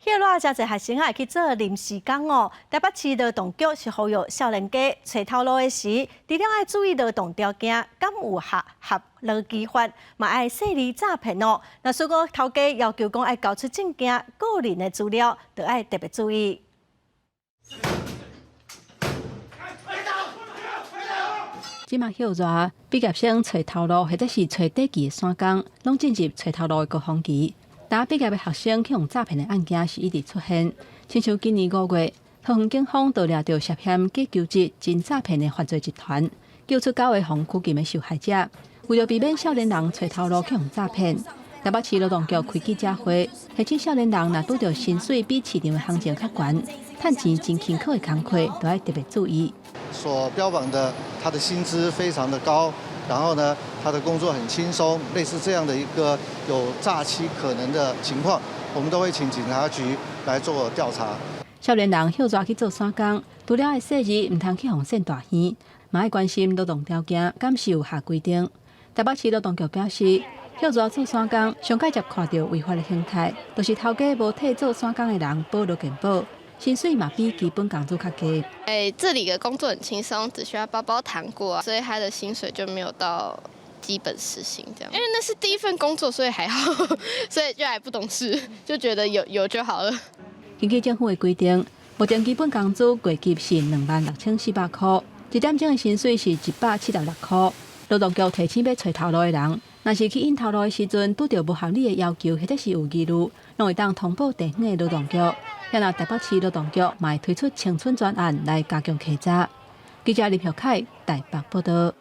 迄偌真侪学生会去做临时工哦。台北市劳动局是呼吁少年家找头路的时，除了要注意劳动条件，敢有合劳基法，嘛爱细腻诈骗哦。那如果头家要求讲爱交出证件、个人的资料，就要特别注意。 即马休热，毕业生找头路或者是找短期的散工，拢进入找头路的高峰期。打毕业的学生去用诈骗的案件是一直出现，亲像今年5月，桃园警方就抓到涉嫌假求职、真诈骗的犯罪集团，救出9位红区金的受害者。为了避免少年人找头路去用诈骗，台北市劳动局开记者会，提醒少年人若拄到薪水比市场的行情较悬、趁钱真辛苦的工课，都要特别注意。 所标榜的他的薪资非常的高，然后呢，他的工作很轻松，类似这样的一个有诈欺可能的情况，我们都会请警察局来做调查。少年人休抓去做散工，除了爱细字，唔通去互骗大耳，嘛爱关心劳动条件敢是有合规定。台北市劳动局表示，休抓做散工，上介接看到违法的形态，就是头家无替做散工的人保劳健保。 薪水嘛比基本工资较低。这里的工作很轻松，只需要包包糖果，所以他的薪水就没有到基本时薪这样。因为那是第一份工作，所以还好，所以就还不懂事，就觉得有就好了。根据政府的规定，目前基本工资月级是26400块，一点钟的薪水是176块。劳动局提醒要找头路的人，若是去应头路的时阵，拄到不合理的要求或者是有疑虑，拢会当通报地方的劳动局。 现在台北市劳动局嘛会推出青春专案来加强稽查。记者林小凯台北报道。